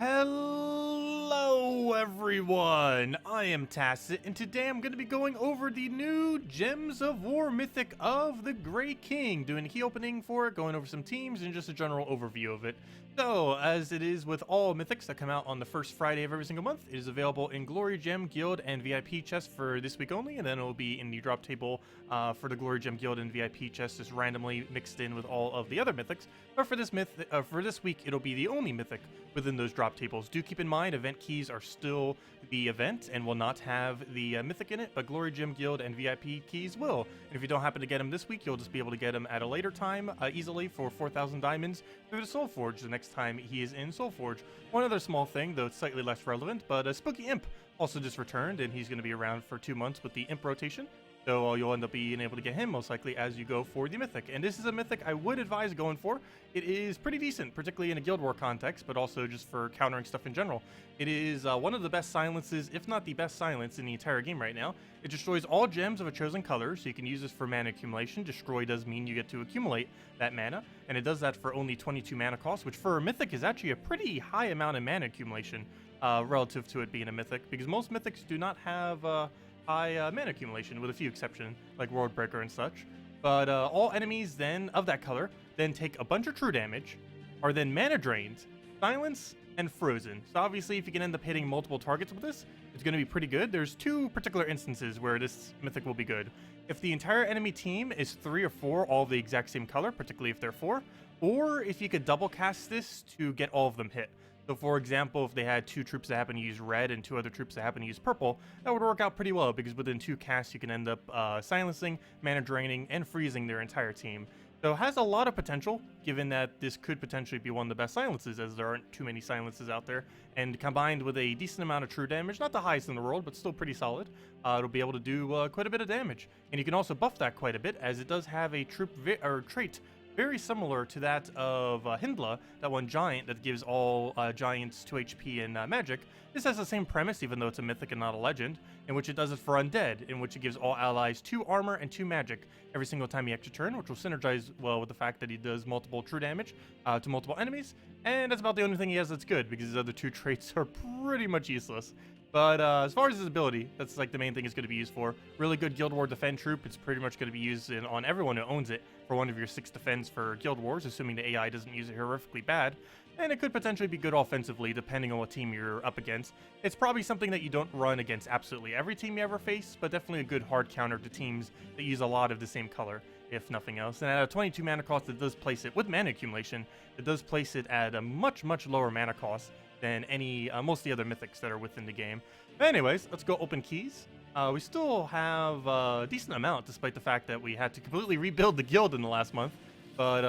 Hello everyone, I am Tacet, and today I'm going to be going over the new Gems of War Mythic of the Grey King, doing a key opening for it, going over some teams, and just a general overview of it. So, as it is with all Mythics that come out on the first Friday of every single month, it is available in Glory Gem, Guild, and VIP chests for this week only, and then it will be in the drop table for the Glory Gem, Guild, and VIP chests, just randomly mixed in with all of the other Mythics. But for this week, it'll be the only Mythic within those drop tables. Do keep in mind, event keys are still the event and will not have the Mythic in it, but Glory Gem, Guild, and VIP keys will. And if you don't happen to get them this week, you'll just be able to get them at a later time easily for 4,000 diamonds through the Soul Forge the next time he is in Soul Forge. One other small thing, though it's slightly less relevant, but a Spooky Imp also just returned, and he's going to be around for 2 months with the Imp rotation. So you'll end up being able to get him most likely as you go for the Mythic. And this is a Mythic I would advise going for. It is pretty decent, particularly in a Guild War context, but also just for countering stuff in general. It is one of the best silences, if not the best silence in the entire game right now. It destroys all gems of a chosen color, so you can use this for mana accumulation. Destroy does mean you get to accumulate that mana, and it does that for only 22 mana cost, which for a Mythic is actually a pretty high amount of mana accumulation relative to it being a Mythic, because most Mythics do not have high mana accumulation, with a few exceptions, like World Breaker and such. But all enemies then of that color then take a bunch of true damage, are then mana drained, silence, and frozen. So obviously, if you can end up hitting multiple targets with this, it's going to be pretty good. There's two particular instances where this Mythic will be good. If the entire enemy team is 3 or 4 all the exact same color, particularly if they're 4, or if you could double cast this to get all of them hit. So for example, if they had 2 troops that happen to use red and 2 other troops that happen to use purple, that would work out pretty well, because within 2 casts you can end up silencing, mana draining, and freezing their entire team. So it has a lot of potential, given that this could potentially be one of the best silences, as there aren't too many silences out there. And combined with a decent amount of true damage, not the highest in the world, but still pretty solid, it'll be able to do quite a bit of damage. And you can also buff that quite a bit, as it does have a trait very similar to that of Hindla, that one giant that gives all giants 2 HP and magic. This has the same premise, even though it's a Mythic and not a legend, in which it does it for Undead, in which it gives all allies 2 armor and 2 magic every single time he extra turn, which will synergize well with the fact that he does multiple true damage to multiple enemies. And that's about the only thing he has that's good, because his other 2 traits are pretty much useless. But as far as his ability, that's like the main thing it's going to be used for. Really good Guild War defend troop. It's pretty much going to be used on everyone who owns it for one of your 6 defense for Guild Wars, assuming the AI doesn't use it horrifically bad. And it could potentially be good offensively, depending on what team you're up against. It's probably something that you don't run against absolutely every team you ever face, but definitely a good hard counter to teams that use a lot of the same color, if nothing else. And at a 22 mana cost, it does place it, with mana accumulation, it does place it at a much, much lower mana cost than any most of the other Mythics that are within the game. But anyways, let's go open keys. We still have a decent amount, despite the fact that we had to completely rebuild the guild in the last month. But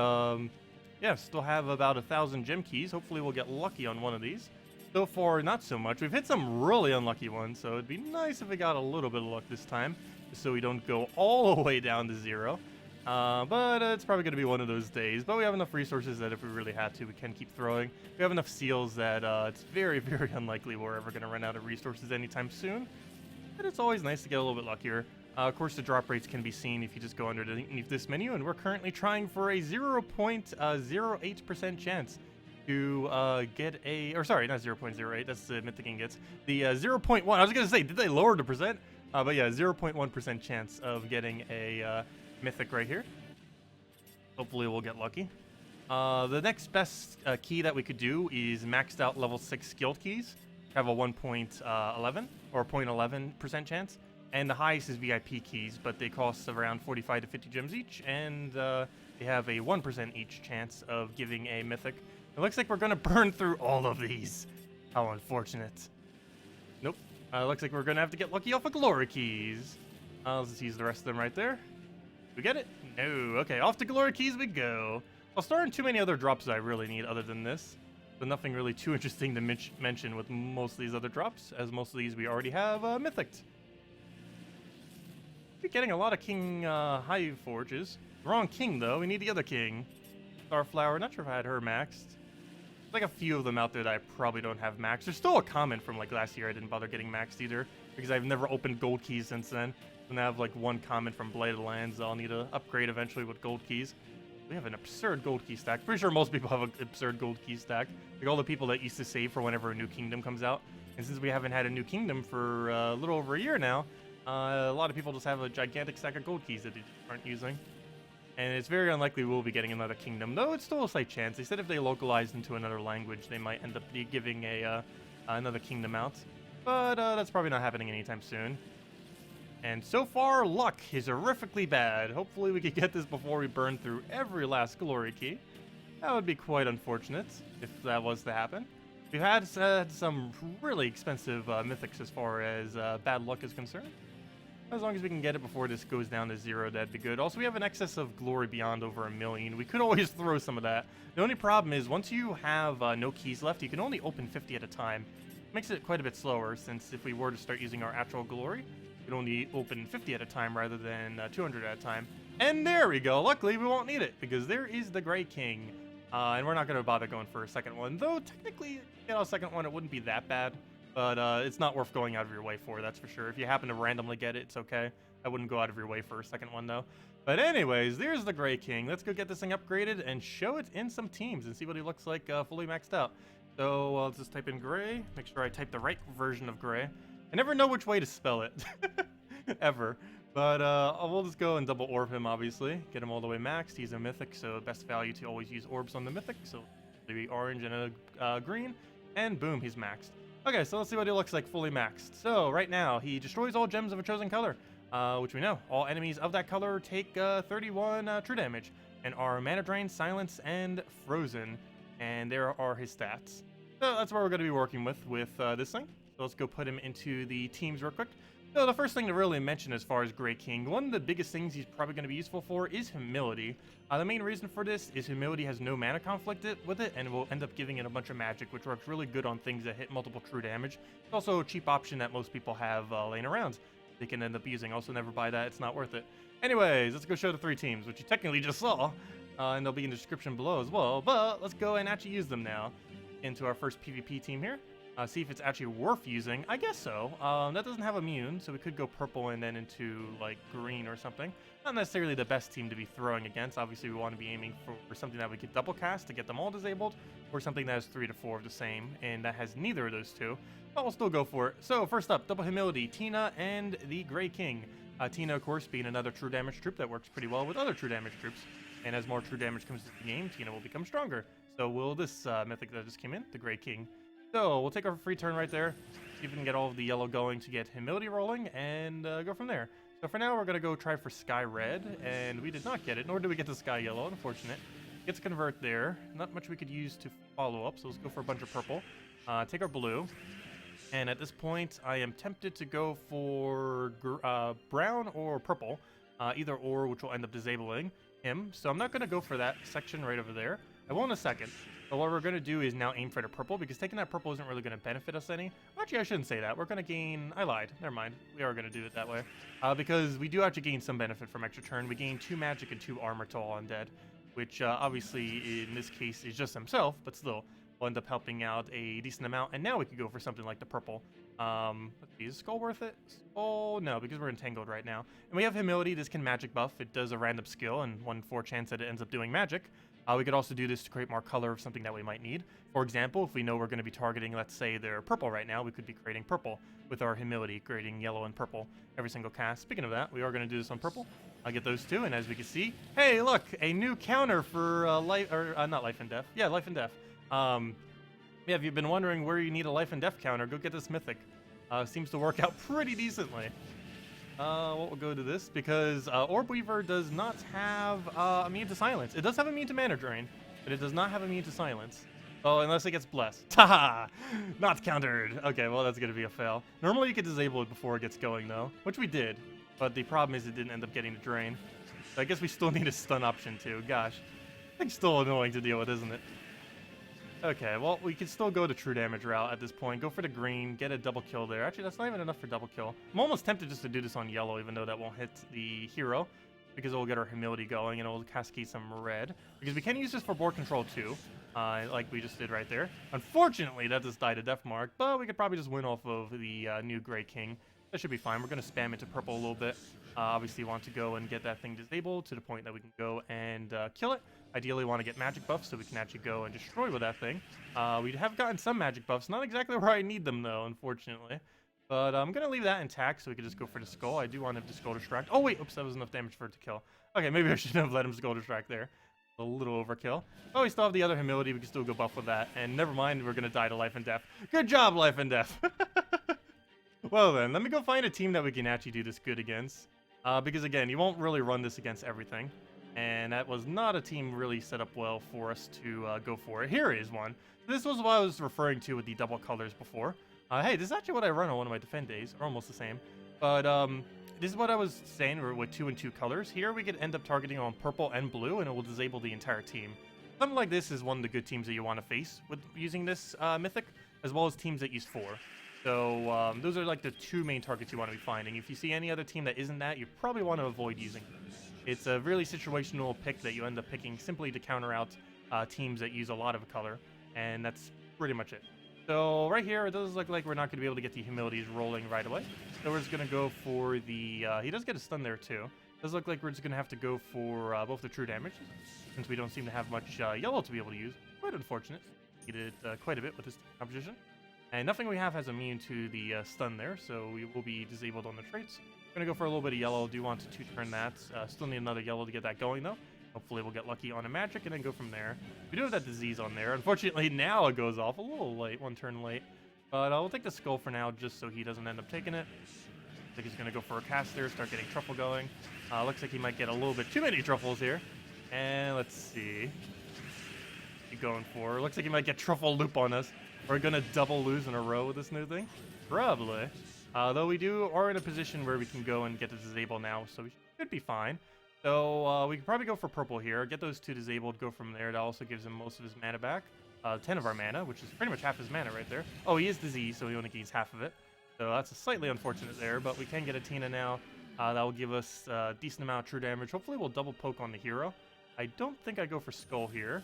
yeah, still have about 1,000 gem keys. Hopefully we'll get lucky on one of these. So far, not so much. We've hit some really unlucky ones, so it'd be nice if we got a little bit of luck this time, just so we don't go all the way down to 0. But it's probably going to be one of those days. But we have enough resources that if we really had to, we can keep throwing. We have enough seals that it's very, very unlikely we're ever going to run out of resources anytime soon. But it's always nice to get a little bit luckier. Of course, the drop rates can be seen if you just go underneath this menu, and we're currently trying for a 0.08% chance to get a, or sorry, not 0.08, that's the Mythic gets. The 0.1, I was going to say, did they lower the percent? But yeah, 0.1% chance of getting a Mythic right here. Hopefully we'll get lucky. The next best key that we could do is maxed out level 6 guild keys. Have a 1.11 or 0.11% chance. And the highest is VIP keys, but they cost around 45 to 50 gems each, and they have a 1% each chance of giving a Mythic. It looks like we're going to burn through all of these. How unfortunate. Nope. Looks like we're going to have to get lucky off of Glory keys. Let's just use the rest of them right there. Did we get it? No. Okay, off to Glory keys we go. I'll start in too many other drops that I really need other than this. So nothing really too interesting to mention with most of these other drops, as most of these we already have Mythic. We're getting a lot of King Hive Forges. Wrong King, though. We need the other King. Starflower. Not sure if I had her maxed. There's like a few of them out there that I probably don't have maxed. There's still a comment from like last year I didn't bother getting maxed either, because I've never opened gold keys since then. And I have like one comment from Blighted Lands that I'll need to upgrade eventually with gold keys. We have an absurd gold key stack. Pretty sure most people have an absurd gold key stack. Like all the people that used to save for whenever a new kingdom comes out. And since we haven't had a new kingdom for a little over a year now, a lot of people just have a gigantic stack of gold keys that they aren't using. And it's very unlikely we'll be getting another kingdom, though it's still a slight chance. They said if they localized into another language, they might end up giving another kingdom out. But that's probably not happening anytime soon. And so far, luck is horrifically bad. Hopefully we could get this before we burn through every last glory key. That would be quite unfortunate if that was to happen. We've had some really expensive mythics as far as bad luck is concerned. As long as we can get it before this goes down to 0, that'd be good. Also, we have an excess of glory beyond over 1 million. We could always throw some of that. The only problem is once you have no keys left, you can only open 50 at a time. Makes it quite a bit slower, since if we were to start using our actual glory, we could only open 50 at a time rather than 200 at a time. And there we go. Luckily, we won't need it, because there is the Grey King. And we're not going to bother going for a second one. Though, technically, a second one, it wouldn't be that bad. But it's not worth going out of your way for, that's for sure. If you happen to randomly get it, it's okay. I wouldn't go out of your way for a second one, though. But anyways, there's the Grey King. Let's go get this thing upgraded and show it in some teams and see what he looks like fully maxed out. So let's just type in Grey. Make sure I type the right version of Grey. I never know which way to spell it. Ever. But we'll just go and double orb him, obviously. Get him all the way maxed. He's a mythic, so best value to always use orbs on the mythic. So maybe orange and a green. And boom, he's maxed. Okay, so let's see what he looks like fully maxed. So right now, he destroys all gems of a chosen color, which we know. All enemies of that color take 31 true damage and are mana drain, silence, and frozen. And there are his stats. So that's what we're going to be working with this thing. So let's go put him into the teams real quick. So the first thing to really mention as far as Grey King, one of the biggest things he's probably going to be useful for is Humility. The main reason for this is Humility has no mana conflict with it, and will end up giving it a bunch of magic, which works really good on things that hit multiple true damage. It's also a cheap option that most people have laying around. They can end up using. Also, never buy that. It's not worth it. Anyways, let's go show the 3 teams, which you technically just saw, and they'll be in the description below as well. But let's go and actually use them now into our first PvP team here. See if it's actually worth using. I guess so. That doesn't have immune, so we could go purple and then into, like, green or something. Not necessarily the best team to be throwing against. Obviously, we want to be aiming for something that we could double cast to get them all disabled, or something that has 3 to 4 of the same, and that has neither of those two. But we'll still go for it. So, first up, double Humility, Tina and the Grey King. Tina, of course, being another true damage troop that works pretty well with other true damage troops. And as more true damage comes into the game, Tina will become stronger. So will this mythic that just came in, the Grey King. So we'll take our free turn right there, see if we can get all of the yellow going to get Humility rolling, and go from there. So for now, we're going to go try for Sky Red, and we did not get it, nor did we get the Sky Yellow, unfortunate. Gets Convert there. Not much we could use to follow up, so let's go for a bunch of purple. Take our blue. And at this point, I am tempted to go for brown or purple, either or, which will end up disabling him. So I'm not going to go for that section right over there. I will in a second. But what we're going to do is now aim for the purple, because taking that purple isn't really going to benefit us any. Actually, I shouldn't say that. We're going to gain... I lied. Never mind. We are going to do it that way. Because we do actually gain some benefit from extra turn. We gain 2 magic and 2 armor to all undead, which obviously in this case is just himself, but still will end up helping out a decent amount. And now we could go for something like the purple. Let's see, is Skull worth it? Oh, no, because we're entangled right now. And we have Humility. This can magic buff. It does a random skill, and 1/4 chance that it ends up doing magic. We could also do this to create more color of something that we might need. For example, if we know we're going to be targeting, let's say they're purple right now, we could be creating purple with our Humility, creating yellow and purple every single cast. Speaking of that, we are going to do this on purple. I'll get those 2, and as we can see, hey, look, a new counter for life, or not life and death. Yeah, life and death. Yeah, if you've been wondering where you need a life and death counter, go get this mythic. Seems to work out pretty decently. We'll go to this because Orb Weaver does not have immune to silence. It does have immune to mana drain, but it does not have immune to silence. Oh, unless it gets blessed. Haha! Not countered. Okay, well, that's going to be a fail. Normally, you could disable it before it gets going, though, which we did. But the problem is it didn't end up getting the drain. So I guess we still need a stun option, too. Gosh. I think still annoying to deal with, isn't it? Okay, well, we can still go the true damage route at this point. Go for the green, get a double kill there. Actually, that's not even enough for double kill. I'm almost tempted just to do this on yellow, even though that won't hit the hero, because it will get our Humility going, and it will cascade some red. Because we can use this for board control, too, like we just did right there. Unfortunately, that just died a death mark, but we could probably just win off of the new Grey King. That should be fine. We're going to spam into purple a little bit. Obviously, want to go and get that thing disabled to the point that we can go and kill it. Ideally, want to get magic buffs so we can actually go and destroy with that thing. We have gotten some magic buffs. Not exactly where I need them, though, unfortunately. But I'm going to leave that intact so we can just go for the skull. I do want him to skull distract. Oh, wait. Oops, that was enough damage for it to kill. Okay, maybe I shouldn't have let him skull distract there. A little overkill. Oh, we still have the other humility. We can still go buff with that. And never mind, we're going to die to life and death. Good job, life and death. Well, then, let me go find a team that we can actually do this good against. Because, again, you won't really run this against everything. And that was not a team really set up well for us to go for. Here is one. This was what I was referring to with the double colors before. Hey, this is actually what I run on one of my defend days, or almost the same. But this is what I was saying with 2 and 2 colors. Here we could end up targeting on purple and blue, and it will disable the entire team. Something like this is one of the good teams that you want to face with using this Mythic, as well as teams that use 4. So those are like the 2 main targets you want to be finding. If you see any other team that isn't that, you probably want to avoid using them. It's a really situational pick that you end up picking simply to counter out teams that use a lot of a color, and that's pretty much it. So right here, it does look like we're not going to be able to get the humilities rolling right away. So we're just going to go for the... he does get a stun there too. It does look like we're just going to have to go for both the true damage, since we don't seem to have much yellow to be able to use. Quite unfortunate. He did quite a bit with this composition. And nothing we have has immune to the stun there, so we will be disabled on the traits. We're going to go for a little bit of yellow. Do want to 2-turn that. Still need another yellow to get that going though. Hopefully we'll get lucky on a magic and then go from there. We do have that disease on there. Unfortunately, now it goes off a little late, 1 turn late. But we'll take the skull for now just so he doesn't end up taking it. I think he's going to go for a cast there, start getting truffle going. Looks like he might get a little bit too many truffles here. And let's see. What's he going for? Looks like he might get truffle loop on us. We're going to double lose in a row with this new thing. Probably. Though we are in a position where we can go and get the disable now, so we should be fine. So we could probably go for purple here, get those 2 disabled, go from there. That also gives him most of his mana back. 10 of our mana, which is pretty much half his mana right there. Oh, he is diseased, so he only gains half of it. So that's a slightly unfortunate there, but we can get a Tina now. That will give us a decent amount of true damage. Hopefully we'll double poke on the hero. I don't think I go for skull here.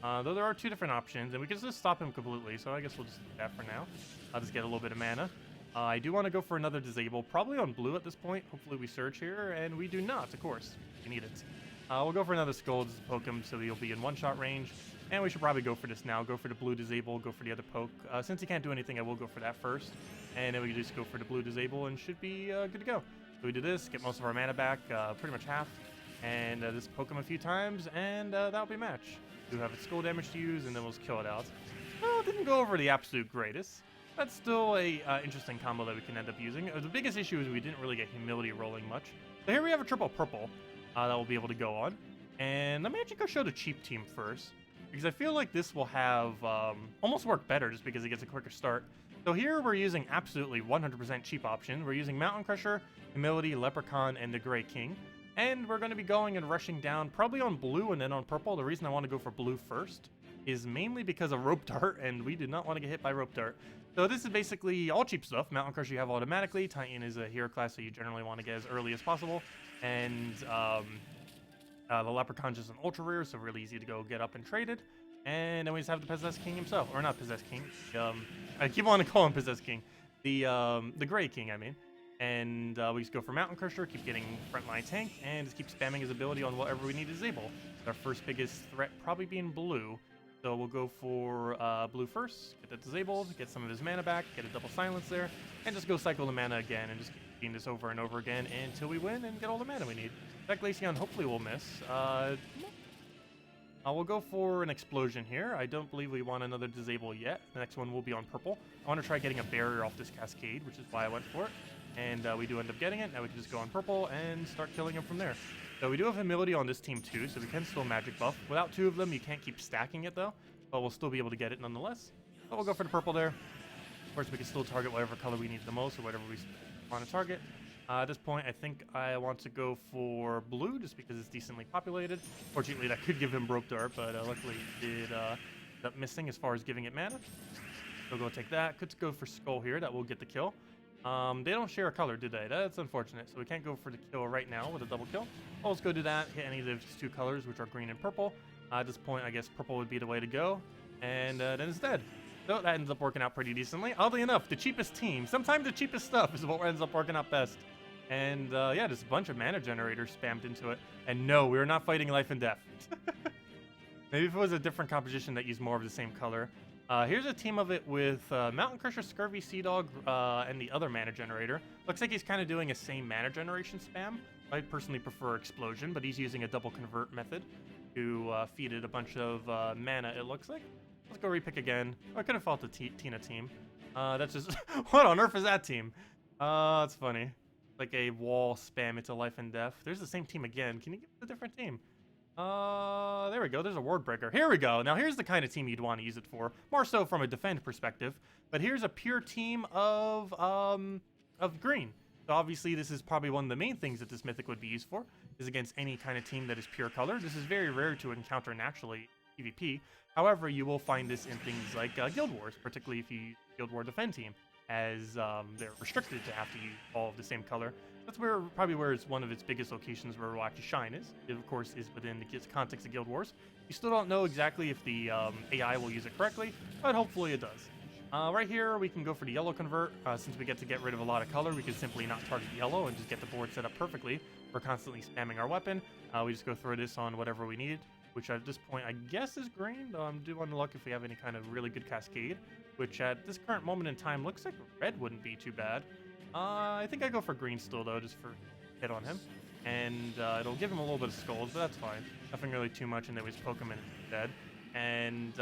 Though there are 2 different options, and we can just stop him completely, so I guess we'll just do that for now. I'll just get a little bit of mana. I do want to go for another disable, probably on blue at this point. Hopefully we surge here, and we do not, of course. We need it. We'll go for another skull just to poke him so he'll be in 1-shot range. And we should probably go for this now. Go for the blue disable, go for the other poke. Since he can't do anything, I will go for that first. And then we can just go for the blue disable and should be good to go. So we do this, get most of our mana back, pretty much half. And just poke him a few times, and that'll be a match. We do have a skull damage to use, and then we'll just kill it out. Well, it didn't go over the absolute greatest. That's still a interesting combo that we can end up using. The biggest issue is we didn't really get humility rolling much. So here we have a triple purple that we'll be able to go on. And let me actually go show the cheap team first, because I feel like this will have almost work better just because it gets a quicker start. So here we're using absolutely 100% cheap option. We're using Mountain Crusher, Humility, Leprechaun, and the Grey King. And we're going to be going and rushing down probably on blue and then on purple. The reason I want to go for blue first is mainly because of Rope Dart, and we did not want to get hit by Rope Dart. So this is basically all cheap stuff. Mountain Crusher you have automatically. Titan is a hero class that you generally want to get as early as possible. And the Leprechaun's just an ultra rare, so really easy to go get up and traded. And then we just have the Possessed King himself. Or not Possessed King. I keep wanting to call him Possessed King. The Grey King, I mean. And we just go for Mountain Crusher, keep getting frontline tank, and just keep spamming his ability on whatever we need to disable. Our first biggest threat probably being blue. So we'll go for blue first, get that disabled, get some of his mana back, get a double silence there, and just go cycle the mana again and just keep doing this over and over again until we win and get all the mana we need. That Glaceon hopefully will miss. We'll go for an explosion here. I don't believe we want another disable yet. The next one will be on purple. I want to try getting a barrier off this cascade, which is why I went for it. And we do end up getting it. Now we can just go on purple and start killing him from there. So we do have humility on this team too, so we can still magic buff. Without 2 of them, you can't keep stacking it though, but we'll still be able to get it nonetheless. But we'll go for the purple there. Of course, we can still target whatever color we need the most or whatever we want to target. At this point, I think I want to go for blue just because it's decently populated. Fortunately, that could give him Rope Dart, but luckily it did end up missing as far as giving it mana. So go take that. Could go for Skull here. That will get the kill. They don't share a color, do they? That's unfortunate. So we can't go for the kill right now with a double kill. Well, let's go do that. Hit any of those 2 colors, which are green and purple. At this point, I guess purple would be the way to go. And then it's dead. So that ends up working out pretty decently. Oddly enough, the cheapest team, sometimes the cheapest stuff is what ends up working out best. And yeah, just a bunch of mana generators spammed into it. And no, we're not fighting life and death. Maybe if it was a different composition that used more of the same color. Here's a team of it with Mountain Crusher, Scurvy, Sea Dog, and the other mana generator. Looks like he's kind of doing a same mana generation spam. I personally prefer Explosion, but he's using a double convert method to feed it a bunch of mana, it looks like. Let's go repick again. Oh, I could have fought the Tina team. That's just... What on earth is that team? That's funny. Like a wall spam into life and death. There's the same team again. Can you give it a different team? There we go. There's a word breaker. Here we go. Now here's the kind of team you'd want to use it for. More so from a defend perspective. But here's a pure team of green. So obviously this is probably one of the main things that this Mythic would be used for, is against any kind of team that is pure color. This is very rare to encounter naturally in PvP. However, you will find this in things like Guild Wars, particularly if you use Guild War defend team, as they're restricted to have to use all of the same color. That's probably where it's one of its biggest locations where it will actually shine is. It, of course, is within the context of Guild Wars. You still don't know exactly if the AI will use it correctly, but hopefully it does. Right here, we can go for the yellow convert. Since we get to get rid of a lot of color, we can simply not target yellow and just get the board set up perfectly. We're constantly spamming our weapon. We just go throw this on whatever we need, which at this point I guess is green, though I'm due on the luck if we have any kind of really good cascade, which at this current moment in time looks like red wouldn't be too bad. I think I go for green still, though, just for hit on him. And it'll give him a little bit of skulls, but that's fine. Nothing really too much, and then we just poke him and he's dead. And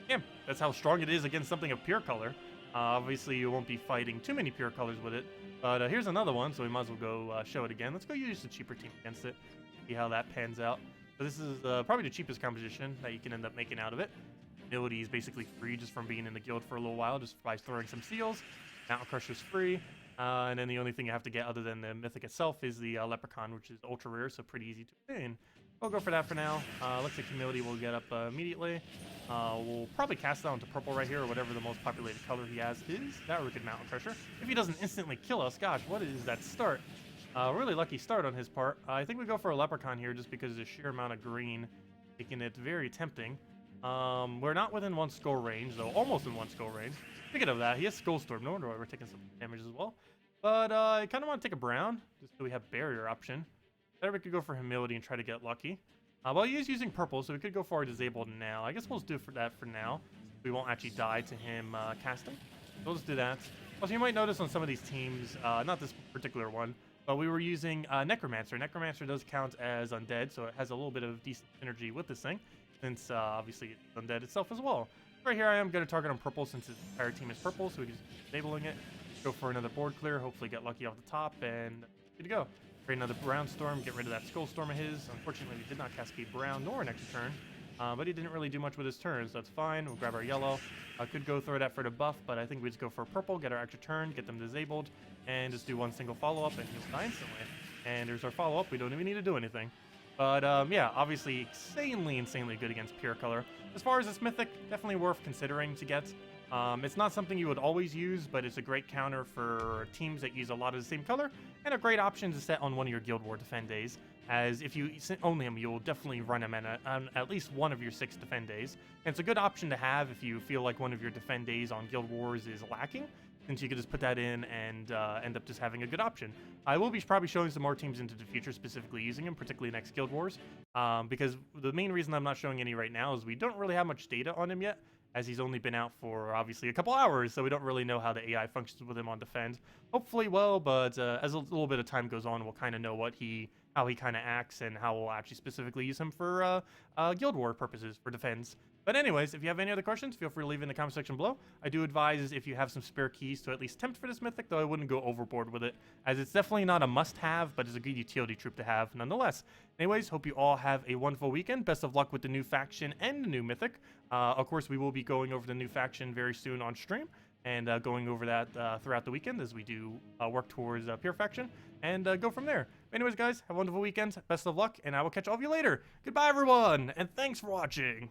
yeah, that's how strong it is against something of pure color. Obviously, you won't be fighting too many pure colors with it. But here's another one, so we might as well go show it again. Let's go use the cheaper team against it, see how that pans out. So this is probably the cheapest composition that you can end up making out of it. Ability is basically free just from being in the guild for a little while, just by throwing some seals. Mountain Crusher's free. And then the only thing you have to get other than the Mythic itself is the Leprechaun, which is ultra rare, so pretty easy to obtain. We'll go for that for now. Looks like Humility will get up immediately. We'll probably cast that onto purple right here, or whatever the most populated color he has is. That wicked Mountain Crusher. If he doesn't instantly kill us, gosh, what is that start? Really lucky start on his part. I think we go for a Leprechaun here just because of the sheer amount of green, making it very tempting. We're not within one skull range, though almost in one skull range. Speaking of that, he has Skull Storm. No wonder why we're taking some damage as well. But I kind of want to take a brown, just so we have barrier option. There we could go for Humility and try to get lucky. Well, he is using purple, so we could go for a disabled now. I guess we'll just do that for now. We won't actually die to him casting. So we'll just do that. Also, you might notice on some of these teams, not this particular one, but we were using Necromancer. Necromancer does count as Undead, so it has a little bit of decent synergy with this thing, since obviously it's Undead itself as well. Right here, I am going to target on purple since his entire team is purple, so we can just disabling it. Go for another board clear, hopefully get lucky off the top, and good to go. Create another brown storm, get rid of that skull storm of his. Unfortunately, we did not cascade brown nor an extra turn, but he didn't really do much with his turn, so that's fine. We'll grab our yellow. I could go throw that for the buff, but I think we just go for purple, get our extra turn, get them disabled, and just do one single follow-up, and he'll die instantly. And there's our follow-up. We don't even need to do anything. But yeah, obviously insanely good against pure color. As far as this Mythic, definitely worth considering to get. It's not something you would always use, but it's a great counter for teams that use a lot of the same color, and a great option to set on one of your Guild War defend days, as if you own him, you'll definitely run him on at least one of your 6 defend days. And it's a good option to have if you feel like one of your defend days on Guild Wars is lacking, since you could just put that in and end up just having a good option. I will be probably showing some more teams into the future specifically using him, particularly next Guild Wars, because the main reason I'm not showing any right now is we don't really have much data on him yet, as he's only been out for obviously a couple hours, so we don't really know how the AI functions with him on defend. Hopefully well, but as a little bit of time goes on, we'll kind of know how he kind of acts and how we'll actually specifically use him for Guild War purposes for defense. But anyways, if you have any other questions, feel free to leave in the comment section below. I do advise if you have some spare keys to at least tempt for this Mythic, though I wouldn't go overboard with it, as it's definitely not a must-have, but it's a good utility troop to have nonetheless. Anyways, hope you all have a wonderful weekend. Best of luck with the new faction and the new Mythic. Of course, we will be going over the new faction very soon on stream, and going over that throughout the weekend as we do work towards pure faction, and go from there. Anyways, guys, have a wonderful weekend. Best of luck, and I will catch all of you later. Goodbye, everyone, and thanks for watching.